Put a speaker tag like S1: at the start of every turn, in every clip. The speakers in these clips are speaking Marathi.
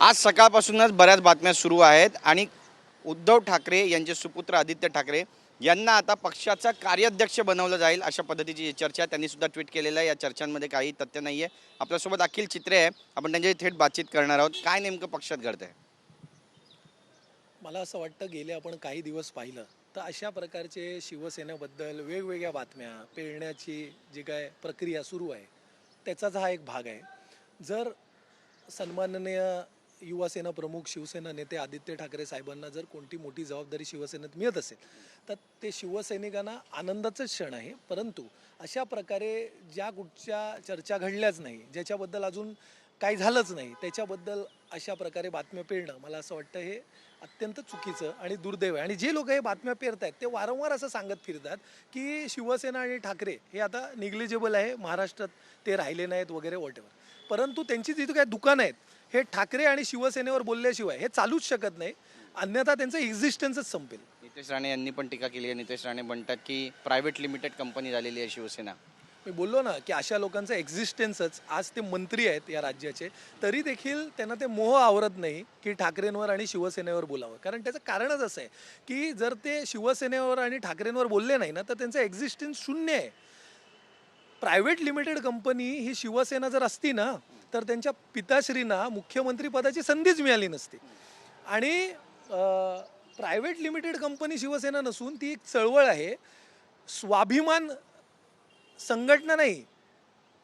S1: आज सकाळपासूनच बऱ्याच बातम्या सुरू आहेत आणि उद्धव ठाकरे यांचे सुपुत्र आदित्य ठाकरे यांना आता पक्षाचा कार्याध्यक्ष बनवलं जाईल अशा पद्धतीची चर्चा त्यांनी सुद्धा ट्विट केलेलं आहे। या चर्चांमध्ये काही तथ्य नाही आहे। आपल्यासोबत अखिल चित्रे आहे, आपण त्यांच्याशी थेट बातचीत करणार आहोत। काय नेमकं पक्षात घडतंय?
S2: मला असं वाटतं गेले आपण काही दिवस पाहिलं तर अशा प्रकारचे शिवसेनेबद्दल वेगवेगळ्या बातम्या पेरण्याची जी काय प्रक्रिया सुरू आहे त्याचाच हा एक भाग आहे। जर सन्माननीय युवासेना प्रमुख शिवसेना नेते आदित्य ठाकरे साहेबांना जर कोणती मोठी जबाबदारी शिवसेनेत मिळत असेल तर ते शिवसैनिकांना आनंदाचंच क्षण आहे। परंतु अशा प्रकारे ज्या कुठच्या चर्चा घडल्याच नाही, ज्याच्याबद्दल अजून काही झालंच नाही, त्याच्याबद्दल अशा प्रकारे बातम्या पेरणं मला असं वाटतं हे अत्यंत चुकीचं आणि दुर्दैव आहे। आणि जे लोक हे बातम्या पेरतायत ते वारंवार असं सांगत फिरतात की शिवसेना आणि ठाकरे हे आता निग्लिजिबल आहे, महाराष्ट्रात ते राहिले नाहीत वगैरे वॉटेवर। परंतु त्यांची जी काही दुकानं आहेत हे ठाकरे आणि शिवसेनेवर बोलल्याशिवाय हे चालूच शकत नाही, अन्यथा त्यांचं एक्झिस्टन्सच संपेल।
S1: नितेश राणे यांनी पण टीका केली आहे। नितेश राणे म्हणतात की प्रायव्हेट लिमिटेड कंपनी झालेली आहे शिवसेना।
S2: मी बोललो ना की अशा लोकांचं एक्झिस्टन्सच, आज ते मंत्री आहेत या राज्याचे तरी देखील त्यांना ते मोह आवरत नाही की ठाकरेंवर आणि शिवसेनेवर बोलावं। कारण त्याचं कारणच असं आहे की जर ते शिवसेनेवर आणि ठाकरेंवर बोलले नाही ना तर त्यांचं एक्झिस्टन्स शून्य आहे। प्रायव्हेट लिमिटेड कंपनी ही शिवसेना जर असती ना तर त्यांच्या पिताश्रींना मुख्यमंत्री पदाची संधीच मिळाली नसती। आणि प्रायव्हेट लिमिटेड कंपनी शिवसेना नसून ती एक चळवळ आहे, स्वाभिमान संघटना नाही।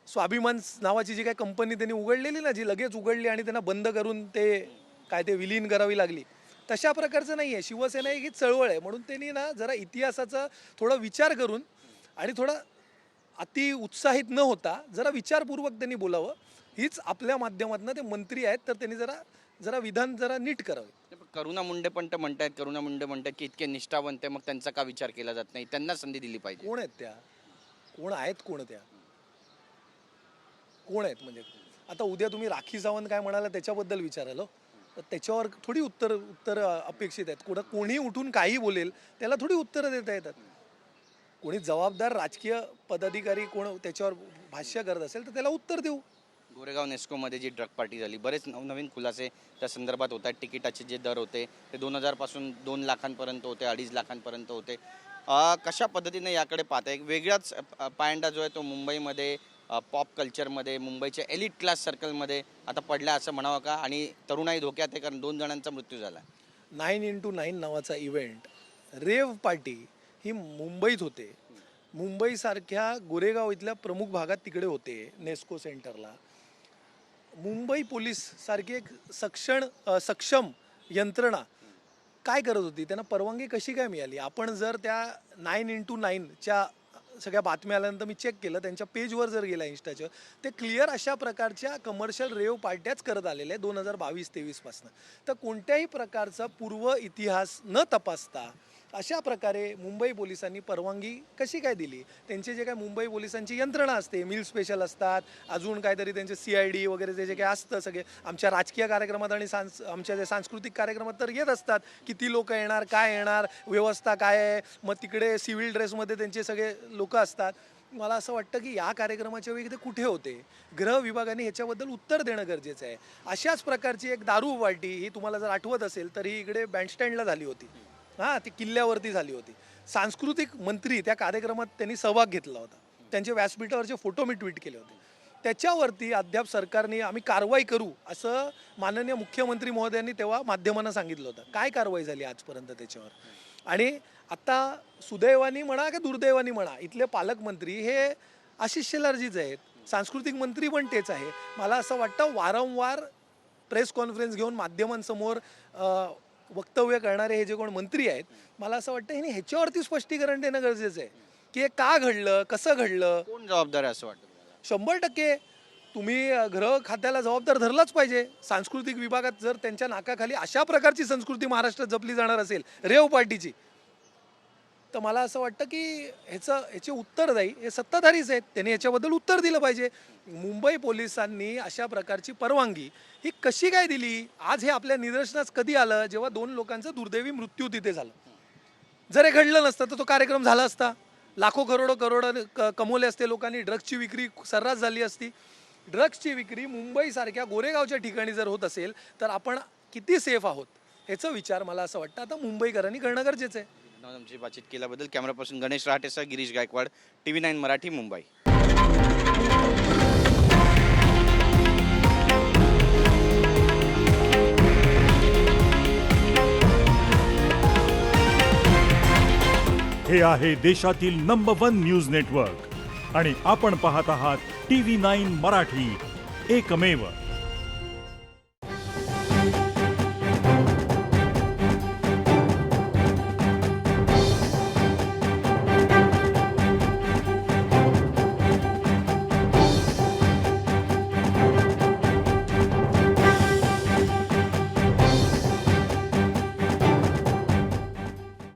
S2: स्वाभिमान नावाची जी काही कंपनी त्यांनी उघडलेली ना, जी लगेच उघडली आणि त्यांना बंद करून ते काय ते विलीन करावी लागली, तशा प्रकारचं नाही आहे। शिवसेना ही चळवळ आहे, म्हणून त्यांनी ना जरा इतिहासाचा थोडा विचार करून आणि थोडा अति उत्साहित न होता जरा विचारपूर्वक त्यांनी बोलावं। हीच आपल्या माध्यमातून ते मंत्री आहेत तर त्यांनी जरा जरा विधान जरा नीट करावे।
S1: करुणा मुंडे पण तर म्हणतायत, करुणा मुंडे म्हणतात की इतके निष्ठावंत आहे, मग त्यांचा का विचार केला जात नाही? त्यांना संधी दिली पाहिजे।
S2: कोण आहेत त्या? कोण आहेत? कोण त्या? कोण आहेत म्हणजे? आता उद्या तुम्ही राखी सावंत काय म्हणाला त्याच्याबद्दल विचाराल, तर त्याच्यावर थोडी उत्तर अपेक्षित आहेत। कोणी उठून काही बोलेल त्याला थोडी उत्तरं देता येतात। कोणी जबाबदार राजकीय पदाधिकारी कोण त्याच्यावर भाष्य करत असेल तर त्याला उत्तर देऊ।
S1: गोरेगाव नेस्कोमध्ये जी ड्रग पार्टी झाली, बरेच नवनवीन खुलासे त्या संदर्भात होत आहेत। तिकिटाचे जे दर होते ते 2000 पासून 2 लाखांपर्यंत होते, 2.5 लाखांपर्यंत होते। कशा पद्धतीने याकडे पाहता? एक वेगळाच पायंडा जो आहे तो मुंबईमध्ये पॉप कल्चरमध्ये, मुंबईच्या एलिट क्लास सर्कलमध्ये आता पडला असं म्हणावं का? आणि तरुणाई धोक्यात आहे कारण 2 जणांचा मृत्यू झाला।
S2: 9x9 नावाचा इव्हेंट, रेव पार्टी ही मुंबईत होते। मुंबईसारख्या गोरेगाव इथल्या प्रमुख भागात तिकडे होते नेस्को सेंटरला। मुंबई पोलीस सारखी एक सक्षम यंत्रणा काय करत होती? त्यांना परवानगी कशी काय मिळाली? आपण जर त्या 9x9च्या सगळ्या बातम्या आल्यानंतर मी चेक केलं, त्यांच्या पेजवर जर गेला इन्स्टाच्या, ते क्लिअर अशा प्रकारच्या कमर्शियल रेव पार्ट्याच करत आलेले आहे 2022-23 पासून। तर कोणत्याही प्रकारचा पूर्व इतिहास न तपासता अशा प्रकारे मुंबई पोलिसांनी परवानगी कशी काय दिली? त्यांचे जे काय मुंबई पोलिसांची यंत्रणा असते, मिल स्पेशल असतात, अजून काहीतरी त्यांचे CID वगैरे जे काही असतं, सगळे आमच्या राजकीय कार्यक्रमात आणि आमच्या जे सांस्कृतिक कार्यक्रमात तर येत असतात, किती लोक येणार, काय येणार, व्यवस्था काय आहे, मग तिकडे सिव्हिल ड्रेसमध्ये त्यांचे सगळे लोक असतात। मला असं वाटतं की या कार्यक्रमाच्या वेळी ते कुठे होते? गृह विभागाने ह्याच्याबद्दल उत्तर देणं गरजेचं आहे। अशाच प्रकारची एक दारू पार्टी ही तुम्हाला जर आठवत असेल तर ही इकडे बँडस्टँडला झाली होती। हां, ती किल्ल्यावरती झाली होती। सांस्कृतिक मंत्री त्या कार्यक्रमात त्यांनी सहभाग घेतला होता, त्यांचे व्यासपीठावरचे फोटो मी ट्विट केले होते। त्याच्यावरती अद्याप सरकारने आम्ही कारवाई करू असं माननीय मुख्यमंत्री महोदयांनी तेव्हा माध्यमांना सांगितलं होतं। काय कारवाई झाली आजपर्यंत त्याच्यावर? आणि आता सुदैवानी म्हणा की दुर्दैवानी म्हणा, इथले पालकमंत्री हे आशिष शेलारजीच आहेत, सांस्कृतिक मंत्री पण तेच आहे। मला असं वाटतं वारंवार प्रेस कॉन्फरन्स घेऊन माध्यमांसमोर वक्तव्य करणारे हे जे कोण मंत्री आहेत, मला असं वाटतं हे ह्याच्यावरती स्पष्टीकरण देणं गरजेचं आहे की हे का घडलं, कसं घडलं।
S1: कोण जबाबदार आहे असं वाटतं तुम्हाला?
S2: 100% तुम्ही गृह खात्याला जबाबदार धरलाच पाहिजे। सांस्कृतिक विभागात जर त्यांच्या नाकाखाली अशा प्रकारची संस्कृती महाराष्ट्रात जपली जाणार असेल रेव पार्टीची, तर मला असं वाटतं की ह्याचे उत्तरदायी हे सत्ताधारीच आहेत, त्यांनी याच्याबद्दल उत्तर दिलं पाहिजे। मुंबई पोलिसांनी अशा प्रकारची परवानगी ही कशी काय दिली? आज हे आपल्या निदर्शनास कधी आलं? जेव्हा 2 लोकांचा दुर्दैवी मृत्यू तिथे झाला। जर हे घडलं नसतं तर तो कार्यक्रम झाला असता, लाखो करोडो कमवले असते लोकांनी, ड्रग्सची विक्री सर्रास झाली असती। ड्रग्सची विक्री मुंबईसारख्या गोरेगावच्या ठिकाणी जर होत असेल तर आपण किती सेफ आहोत याचा विचार मला असं वाटतं आता मुंबईकरांनी करणं गरजेचं आहे.
S1: आमची बातचीत केल्याबद्दल कॅमेरापासून गणेश रहाटेसह गिरीश गायकवाड, TV9 मराठी, मुंबई.
S3: हे आहे देशातील नंबर 1 न्यूज नेटवर्क आणि आपण पाहत आहात TV9 मराठी, एकमेव.